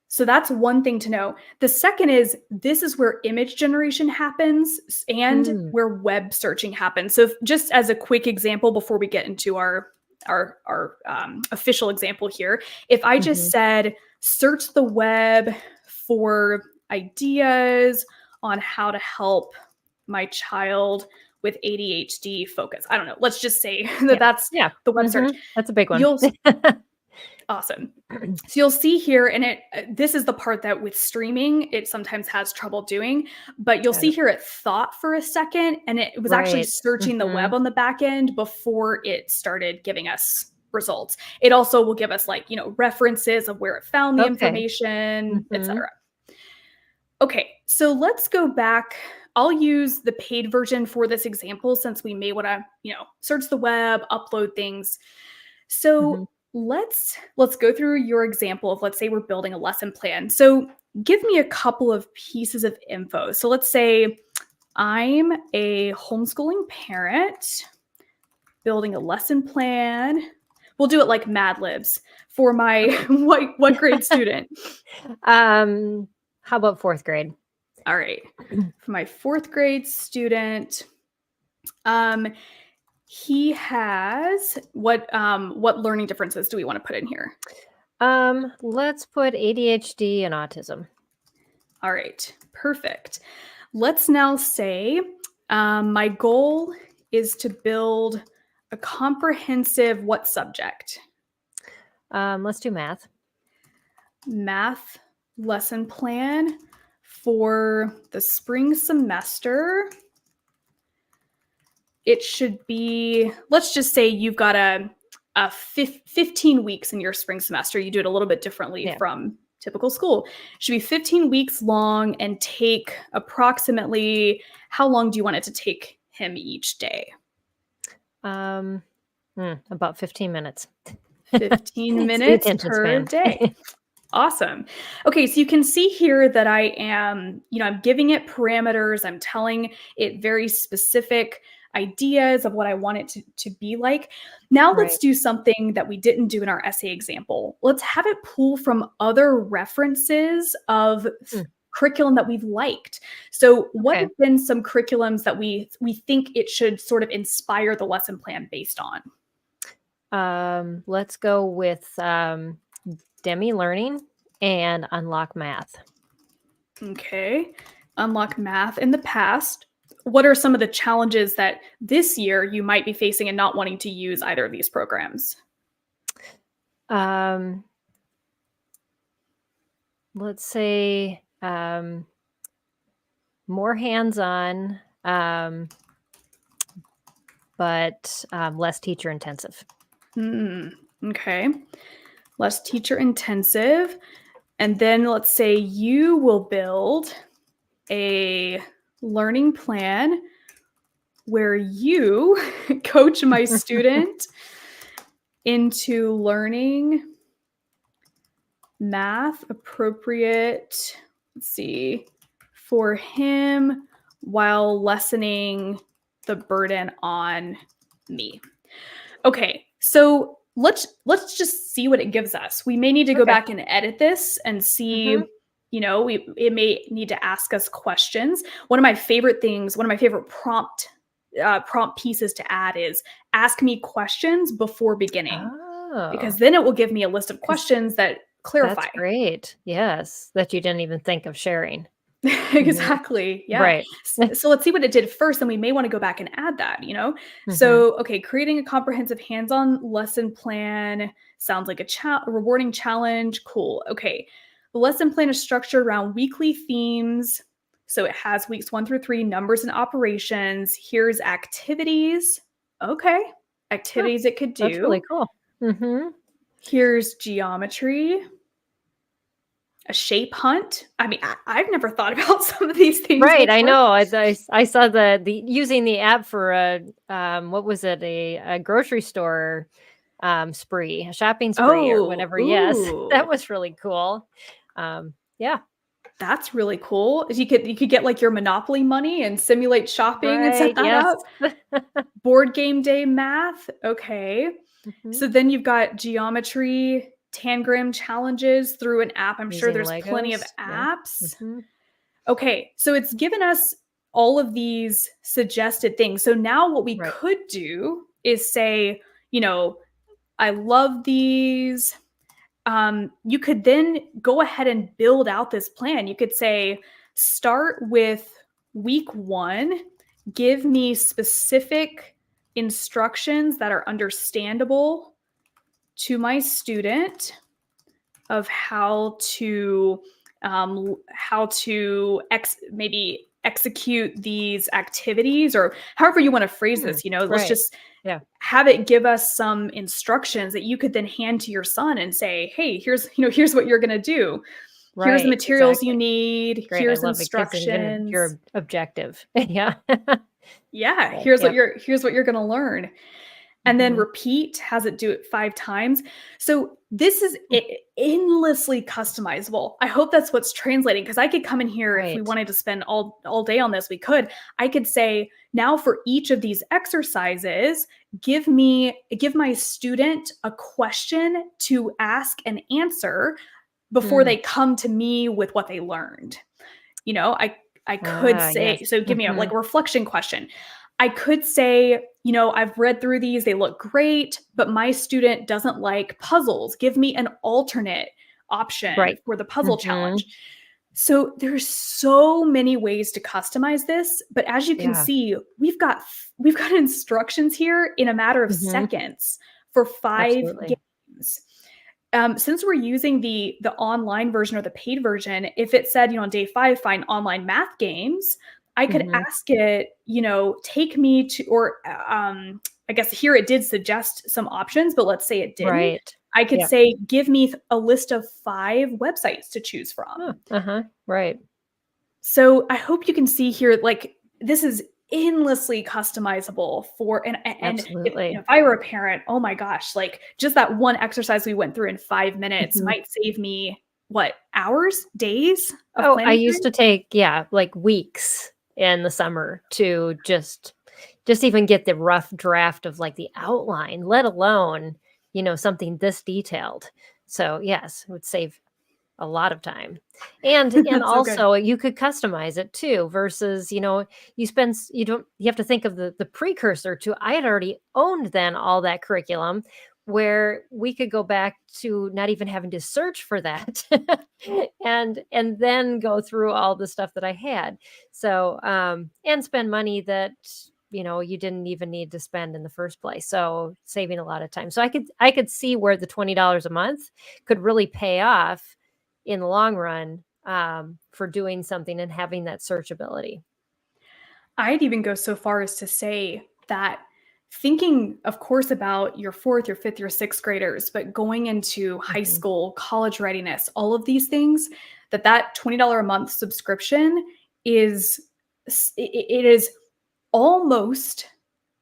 So that's one thing to know. The second is this is where image generation happens and Mm. where web searching happens. So just as a quick example before we get into our official example here, if I just Mhm. said search the web for ideas on how to help my child with ADHD focus. I don't know. Let's just say that Yeah. that's Yeah. the web search. Mhm. That's a big one. You'll Awesome. So you'll see here, and this is the part that with streaming, it sometimes has trouble doing, but you'll Got see it. here it thought for a second, and it was actually Right. searching the web Mhm. on the back end before it started giving us results. It also will give us like, references of where it found the Okay. information, Mhm. etc. Okay, so let's go back. I'll use the paid version for this example since we may want to, search the web, upload things. So Mhm. let's go through your example of, let's say we're building a lesson plan. So give me a couple of pieces of info. So let's say I'm a homeschooling parent building a lesson plan. We'll do it like Mad Libs for my what grade student? How about fourth grade? All right. For my fourth grade student, he has what learning differences do we want to put in here? Let's put ADHD and autism. All right, perfect. Let's now say my goal is to build a comprehensive what subject? Let's do math. Math lesson plan for the spring semester. It should be, let's just say you've got a 15 weeks in your spring semester. You do it a little bit differently from typical school. It should be 15 weeks long and take approximately, how long do you want it to take him each day? About 15 minutes. 15 minutes per day. Awesome. Okay, so you can see here that I am, I'm giving it parameters. I'm telling it very specific ideas of what I want it to be like. Now let's do something that we didn't do in our essay example. Let's have it pull from other references of curriculum that we've liked. So what have been some curriculums that we think it should sort of inspire the lesson plan based on? Let's go with Demi Learning and Unlock Math. Okay. Unlock Math in the past. What are some of the challenges that this year you might be facing and not wanting to use either of these programs? Let's say more hands-on, but less teacher intensive. Okay. Less teacher intensive. And then let's say you will build a learning plan where you coach my student into learning math appropriate, for him while lessening the burden on me. Okay, so let's just see what it gives us. We may need to go back and edit this and see, it may need to ask us questions. One of my favorite prompt pieces to add is ask me questions before beginning, because then it will give me a list of questions that clarify. That's great. Yes, that you didn't even think of sharing. Exactly. Yeah. Right. So let's see what it did first, and we may want to go back and add that, So, okay, creating a comprehensive hands-on lesson plan sounds like a rewarding challenge. Cool. Okay. The lesson plan is structured around weekly themes. So it has weeks 1 through 3, numbers and operations. Here's activities. Okay. Activities it could do. That's really cool. Here's geometry. A shape hunt. I mean, I've never thought about some of these things. Right, before. I know. I saw the using the app for what was it? A grocery store spree, a shopping spree or whatever. Ooh. Yes, that was really cool. Yeah, that's really cool. You could get like your Monopoly money and simulate shopping and set that up. Board game day math. Okay. So then you've got geometry, tangram challenges through an app. I'm sure there's plenty of apps. Okay, so it's given us all of these suggested things. So now what we could do is say, I love these. You could then go ahead and build out this plan. You could say, start with week 1, give me specific instructions that are understandable to my student of how to maybe execute these activities, or however you want to phrase this. Let's just have it give us some instructions that you could then hand to your son and say, hey, here's what you're going to do. Here's the materials you need. Great. Here's instructions. Your objective. Yeah. Here's what you're going to learn. and then Mhm. repeat, has it do it 5 times. So this is endlessly customizable. I hope that's what's translating, because I could come in here, if we Right. wanted to spend all day on this, we could. I could say, now for each of these exercises, give my student a question to ask and answer before Mm. they come to me with what they learned. I could Ah, yes. say, so give me a Mhm. reflection question. I could say, I've read through these, they look great, but my student doesn't like puzzles. Give me an alternate option Right. for the puzzle challenge. Mhm. So there's so many ways to customize this, but as you can Yeah. see, we've got instructions here in a matter of Mhm. seconds for 5 Absolutely. games. Since we're using the online version or the paid version, if it said, on day 5, find online math games, I could Mhm. ask it, take me to, or I guess here it did suggest some options, but let's say it didn't. Right. I could Yep. say, give me a list of 5 websites to choose Huh. from. Uh-huh. Right. So I hope you can see here, like, this is endlessly customizable for, and Absolutely. if I were a parent, oh my gosh, like, just that one exercise we went through in 5 minutes Mhm. might save me, what, hours, days of Oh, I planning used time? to take, yeah, like weeks in the summer to just even get the rough draft of like the outline, let alone, something this detailed. So, yes, it would save a lot of time. And That's so good. also you could customize it too versus, you have to think of the precursor to I had already owned then all that curriculum where we could go back to not even having to search for that and then go through all the stuff that I had. So and spend money that you didn't even need to spend in the first place. So saving a lot of time. So I could see where the $20 a month could really pay off in the long run, for doing something and having that searchability. I'd even go so far as to say that, thinking, of course, about your fourth, your fifth, your sixth graders, but going into high Mhm. school, college readiness, all of these things, that $20 a month subscription is, it is almost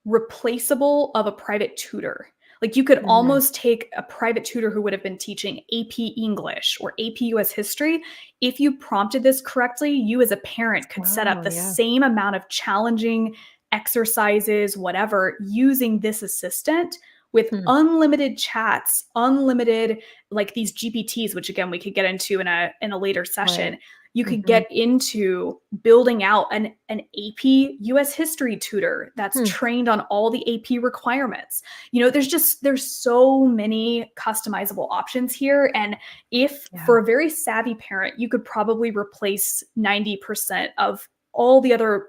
replaceable of a private tutor. Like, you could Mhm. almost take a private tutor who would have been teaching AP English or AP US history. If you prompted this correctly, you as a parent could set up Oh, the yeah. same amount of challenging exercises, whatever, using this assistant with Hmm. unlimited chats, unlimited, like these GPTs, which again we could get into in a later session. Right. You could Mhm. get into building out an AP US history tutor that's Hmm. trained on all the AP requirements. There's so many customizable options here. And if Yeah. for a very savvy parent, you could probably replace 90% of all the other,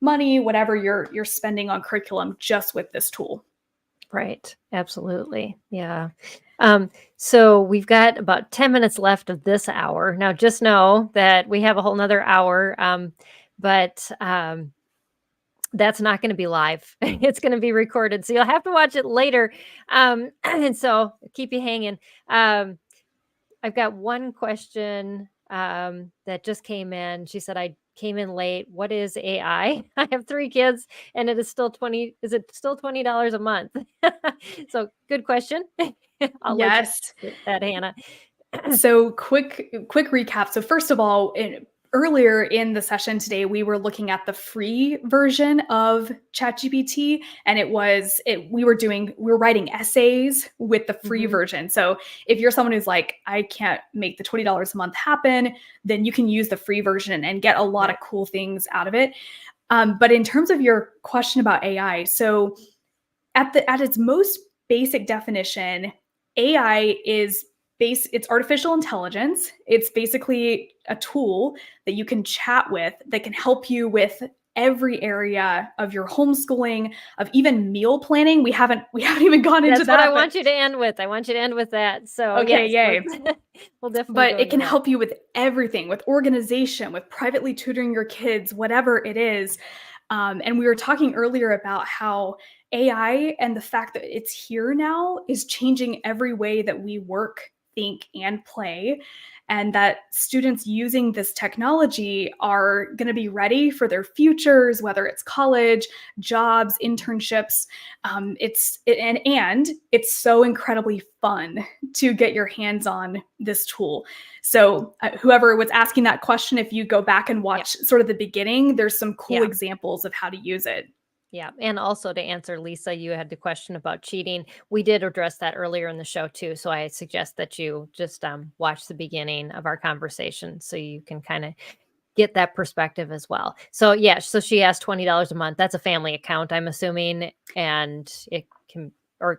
money, whatever you're spending on curriculum, just with this tool. Right. Absolutely. Yeah. So we've got about 10 minutes left of this hour. Now just know that we have a whole nother hour. But that's not going to be live. It's going to be recorded. So you'll have to watch it later. And so keep you hanging. Um, I've got one question that just came in. She said, I came in late. What is AI? I have 3 kids and it is still 20. Is it still $20 a month? So good question. I'll let you Yes. answer that, Hannah. So quick recap. So first of all, earlier in the session today, we were looking at the free version of ChatGPT, and we were writing essays with the free Hmm. version. So if you're someone who's like, I can't make the $20 a month happen, then you can use the free version and get a lot of Right. cool things out of it. But in terms of your question about AI, so at its most basic definition, AI is it's artificial intelligence. It's basically a tool that you can chat with that can help you with every area of your homeschooling, of even meal planning. We haven't even gone into That's what I that, but want you to end with. I want you to end with that. So okay, yes, yay. we'll definitely But go it into can that. help you with everything, with organization, with privately tutoring your kids, whatever it is. And we were talking earlier about how AI and the fact that it's here now is changing every way that we work think, and play, and that students using this technology are going to be ready for their futures, whether it's college, jobs, internships. And it's so incredibly fun to get your hands on this tool. So whoever was asking that question, if you go back and watch sort of the beginning, there's some cool examples of how to use it. Yeah. And also to answer, Lisa, you had the question about cheating. We did address that earlier in the show too. So I suggest that you just watch the beginning of our conversation so you can kind of get that perspective as well. So yeah, so she asked $20 a month. That's a family account, I'm assuming, and it can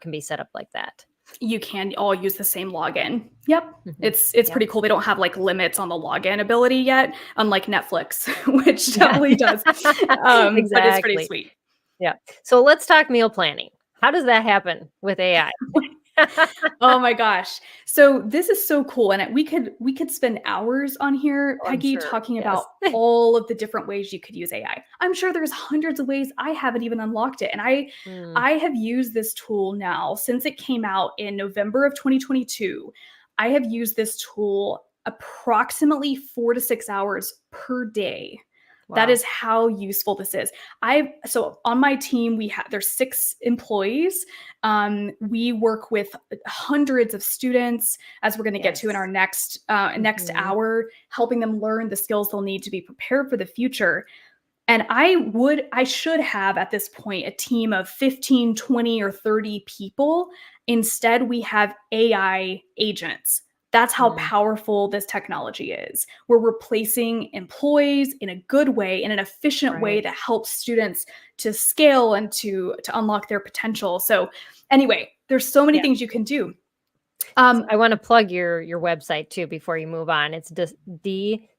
be set up like that. You can all use the same login. Yep. It's pretty cool. They don't have like limits on the login ability yet, unlike Netflix, which definitely does. Exactly. But it's pretty sweet. Yeah. So let's talk meal planning. How does that happen with AI? Oh my gosh. So this is so cool. And we could spend hours on here, Peggy, talking about all of the different ways you could use AI. I'm sure there's hundreds of ways. I haven't even unlocked it. And I have used this tool now since it came out in November of 2022. I have used this tool approximately 4 to 6 hours per day. Wow. That is how useful this is. So on my team, there's 6 employees. We work with hundreds of students, as we're going to get to in our next hour, helping them learn the skills they'll need to be prepared for the future. And I should have at this point a team of 15, 20, or 30 people. Instead, we have AI agents. That's how powerful this technology is. We're replacing employees in a good way, in an efficient way that helps students to scale and to unlock their potential. So anyway, there's so many things you can do. So I want to plug your website too before you move on. It's dskills.io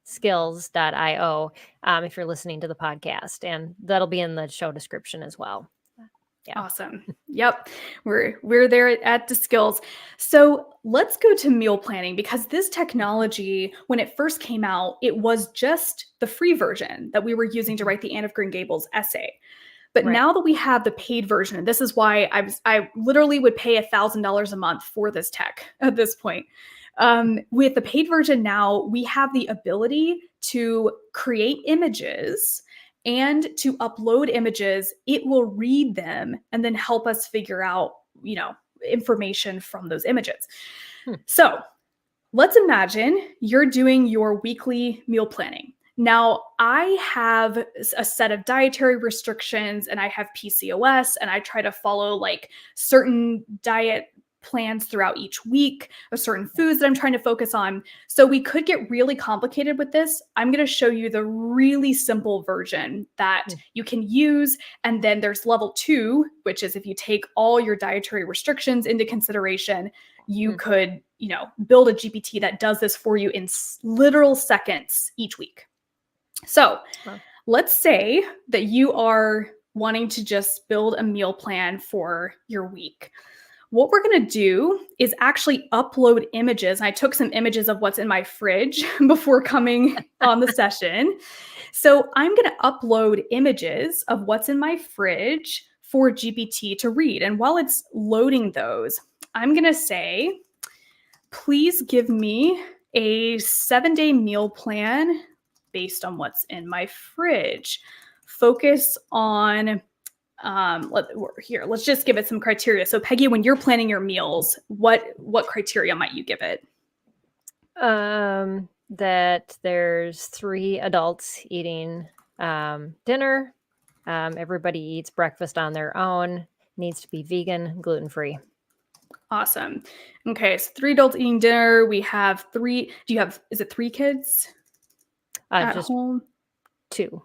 if you're listening to the podcast, and that'll be in the show description as well. Yeah. Awesome. Yep. We're there at the skills. So let's go to meal planning, because this technology, when it first came out, it was just the free version that we were using to write the Anne of Green Gables essay. But now that we have the paid version, and this is why I literally would pay $1,000 a month for this tech at this point. With the paid version now, we have the ability to create images and to upload images. It will read them and then help us figure out, information from those images. So let's imagine you're doing your weekly meal planning. Now, I have a set of dietary restrictions, and I have PCOS, and I try to follow like certain diet plans throughout each week of certain foods that I'm trying to focus on. So we could get really complicated with this. I'm going to show you the really simple version that you can use. And then there's level 2, which is if you take all your dietary restrictions into consideration, you could, build a GPT that does this for you in literal seconds each week. So let's say that you are wanting to just build a meal plan for your week. What we're going to do is actually upload images. I took some images of what's in my fridge before coming on the session. So I'm going to upload images of what's in my fridge for GPT to read. And while it's loading those, I'm going to say, please give me a 7-day meal plan based on what's in my fridge. Focus on let's just give it some criteria. So Peggy, when you're planning your meals, what criteria might you give it? That there's 3 adults eating dinner. Everybody eats breakfast on their own. Needs to be vegan, gluten-free. Awesome. Okay, so 3 adults eating dinner. We have 3. Is it 3 kids at just home? 2.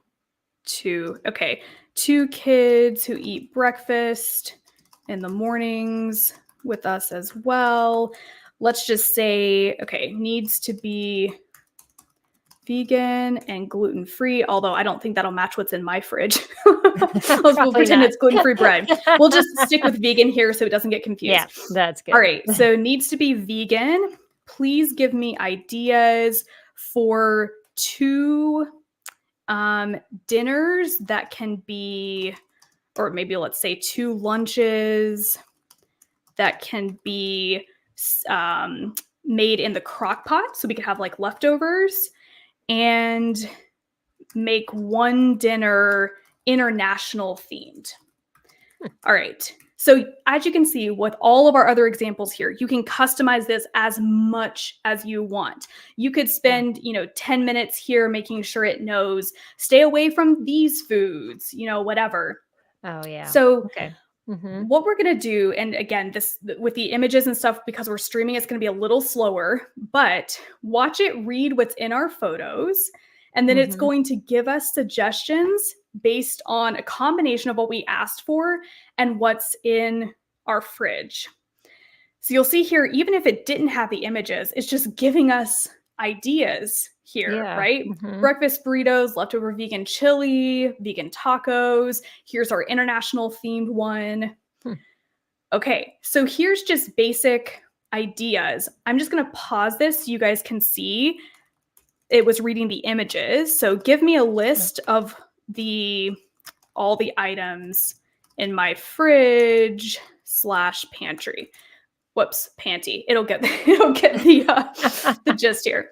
2. Okay. 2 kids who eat breakfast in the mornings with us as well. Let's just say, needs to be vegan and gluten-free, although I don't think that'll match what's in my fridge. We'll pretend it's gluten-free bread. We'll just stick with vegan here so it doesn't get confused. Yeah, that's good. All right, so needs to be vegan. Please give me ideas for 2 dinners that can be, or maybe let's say 2 lunches that can be made in the crock pot so we could have like leftovers, and make one dinner international themed. All right. So as you can see with all of our other examples here, you can customize this as much as you want. You could spend, 10 minutes here making sure it knows, stay away from these foods, whatever. Oh, yeah. So Okay. Mm-hmm. what we're going to do, and again, this with the images and stuff, because we're streaming, it's going to be a little slower, but watch it read what's in our photos. And then it's going to give us suggestions based on a combination of what we asked for and what's in our fridge. So you'll see here, even if it didn't have the images, it's just giving us ideas here, right? Breakfast burritos, leftover vegan chili, vegan tacos. Here's our international themed one. Okay, so here's just basic ideas. I'm just going to pause this so you guys can see it was reading the images. So give me a list of all the items in my fridge / pantry. Whoops, panty. It'll get the gist here.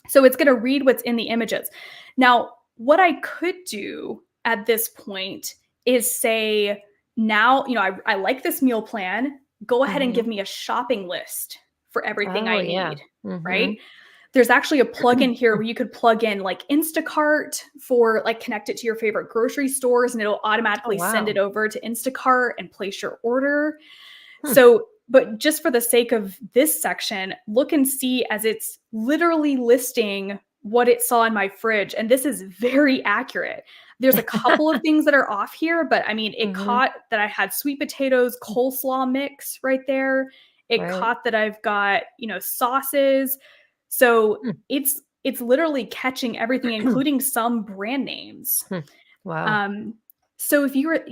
So it's going to read what's in the images. Now, what I could do at this point is say, now, I like this meal plan. Go ahead and give me a shopping list for everything I need, right? There's actually a plugin here where you could plug in like Instacart for like connect it to your favorite grocery stores, and it'll automatically send it over to Instacart and place your order. So, but just for the sake of this section, look and see as it's literally listing what it saw in my fridge. And this is very accurate. There's a couple of things that are off here, but I mean, it caught that I had sweet potatoes, coleslaw mix right there. It caught that I've got, sauces. So it's literally catching everything, including some brand names. Wow. So if you were,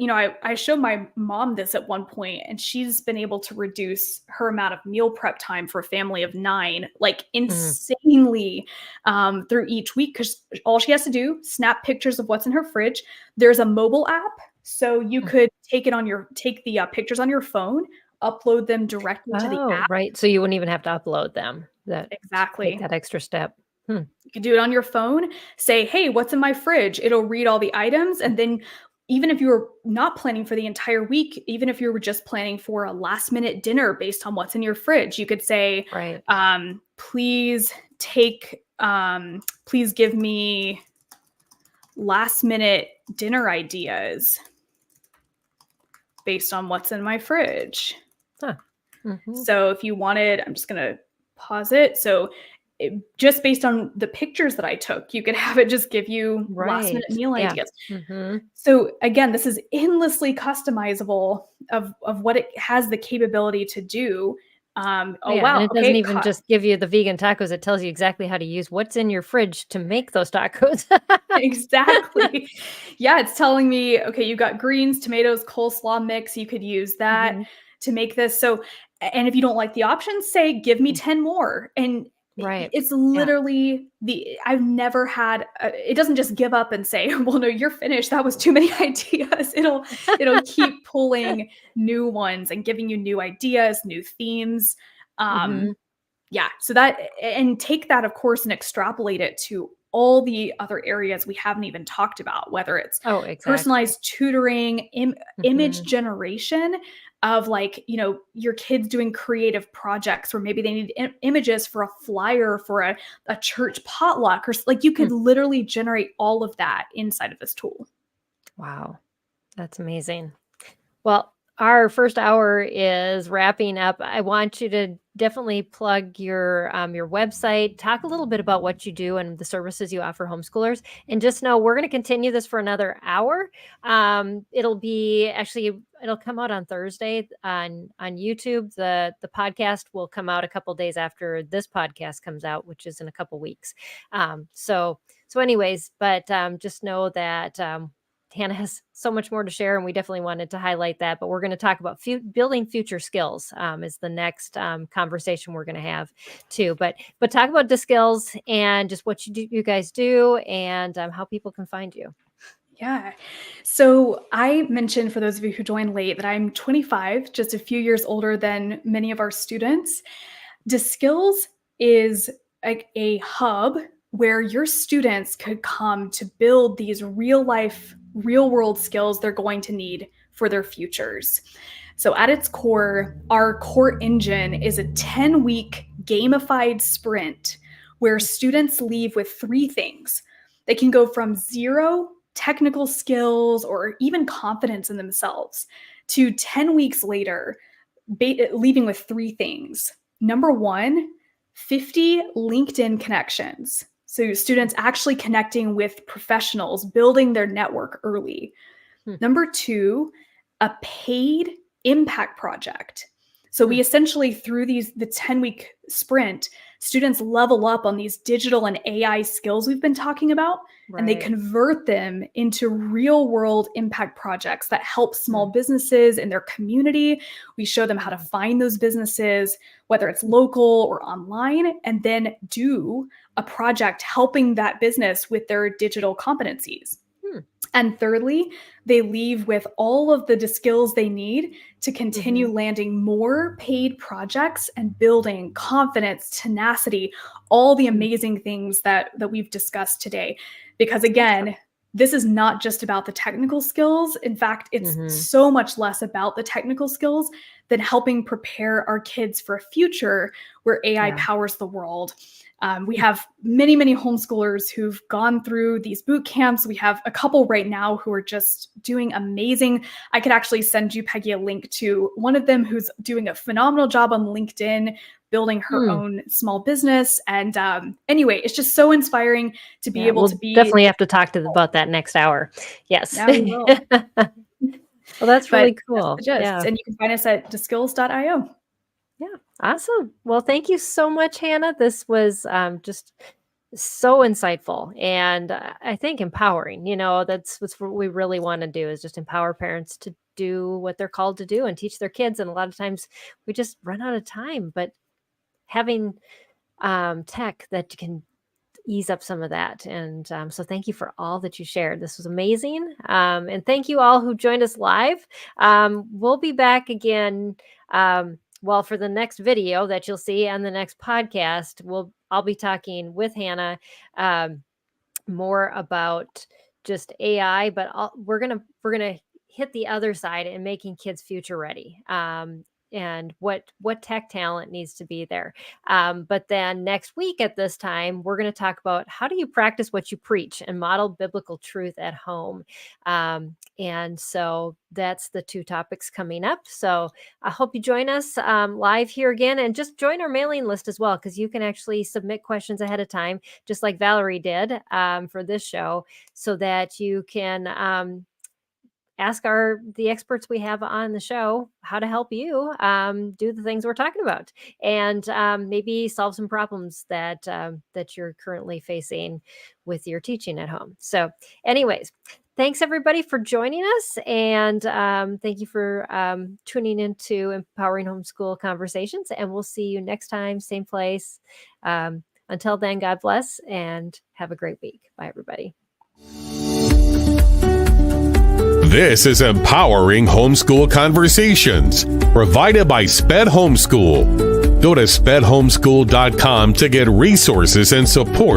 I showed my mom this at one point, and she's been able to reduce her amount of meal prep time for a family of 9, like insanely, through each week, because all she has to do, snap pictures of what's in her fridge. There's a mobile app, so you could take the pictures on your phone, upload them directly to the app. Right. So you wouldn't even have to upload them. Exactly. Take that extra step. You can do it on your phone. Say, hey, what's in my fridge? It'll read all the items, and then even if you were not planning for the entire week, even if you were just planning for a last minute dinner based on what's in your fridge, you could say, please give me last minute dinner ideas based on what's in my fridge. So if you wanted, I'm just going to pause it. So just based on the pictures that I took, you could have it just give you last minute meal ideas. So again, this is endlessly customizable of what it has the capability to do. And it doesn't even just give you the vegan tacos. It tells you exactly how to use what's in your fridge to make those tacos. Exactly. Yeah, it's telling me, okay, you got greens, tomatoes, coleslaw mix. You could use that to make this. So, and if you don't like the options, say, give me 10 more. And it's literally I've never had, it doesn't just give up and say, well, no, you're finished. That was too many ideas. It'll keep pulling new ones and giving you new ideas, new themes. So that, and take that, of course, and extrapolate it to all the other areas we haven't even talked about, whether it's personalized tutoring, image generation of like, your kids doing creative projects, or maybe they need images for a flyer for a church potluck, or like you could literally generate all of that inside of this tool. Wow. That's amazing. Well, our first hour is wrapping up. I want you to definitely plug your website, talk a little bit about what you do and the services you offer homeschoolers, and just know we're going to continue this for another hour. It'll come out on Thursday on YouTube. The podcast will come out a couple days after this podcast comes out, which is in a couple weeks. So anyways, but just know that Hannah has so much more to share, and we definitely wanted to highlight that. But we're going to talk about building future skills is the next conversation we're going to have too. But talk about the skills and just what you guys do, and how people can find you. Yeah. So I mentioned, for those of you who joined late, that I'm 25, just a few years older than many of our students. Skills is a hub where your students could come to build these real life, real world skills they're going to need for their futures. So at its core, our core engine is a 10-week gamified sprint where students leave with 3 things. They can go from 0 technical skills or even confidence in themselves to 10 weeks later, leaving with 3 things. Number 1, 50 LinkedIn connections. So students actually connecting with professionals, building their network early. Number 2, a paid impact project. So we essentially, through the 10-week sprint, students level up on these digital and AI skills we've been talking about, and they convert them into real world impact projects that help small businesses in their community. We show them how to find those businesses, whether it's local or online, and then do a project helping that business with their digital competencies. And thirdly, they leave with all of the skills they need to continue landing more paid projects and building confidence, tenacity, all the amazing things that we've discussed today. Because again, this is not just about the technical skills. In fact, it's so much less about the technical skills than helping prepare our kids for a future where AI powers the world. We have many, many homeschoolers who've gone through these boot camps. We have a couple right now who are just doing amazing. I could actually send you, Peggy, a link to one of them who's doing a phenomenal job on LinkedIn, building her own small business. And anyway, it's just so inspiring to be able to be. Definitely have to talk to them about that next hour. Yes. Yeah, we will. Well, that's really cool. That's and you can find us at deskills.io. Yeah. Awesome. Well, thank you so much, Hannah. This was just so insightful and I think empowering. That's what we really want to do, is just empower parents to do what they're called to do and teach their kids. And a lot of times we just run out of time, but having tech that can ease up some of that. And so thank you for all that you shared. This was amazing. And thank you all who joined us live. We'll be back again. For the next video that you'll see on the next podcast, I'll be talking with Hannah more about just AI, but we're gonna hit the other side and making kids future ready. And what tech talent needs to be there. But then next week at this time, we're going to talk about how do you practice what you preach and model biblical truth at home. And so that's the 2 topics coming up. So I hope you join us live here again, and just join our mailing list as well, because you can actually submit questions ahead of time, just like Valerie did for this show, so that you can ask the experts we have on the show how to help you do the things we're talking about, and maybe solve some problems that you're currently facing with your teaching at home. So anyways, thanks everybody for joining us, and thank you for tuning into Empowering Homeschool Conversations, and we'll see you next time, same place. Until then, God bless and have a great week. Bye, everybody. This is Empowering Homeschool Conversations, provided by SPED Homeschool. Go to spedhomeschool.com to get resources and support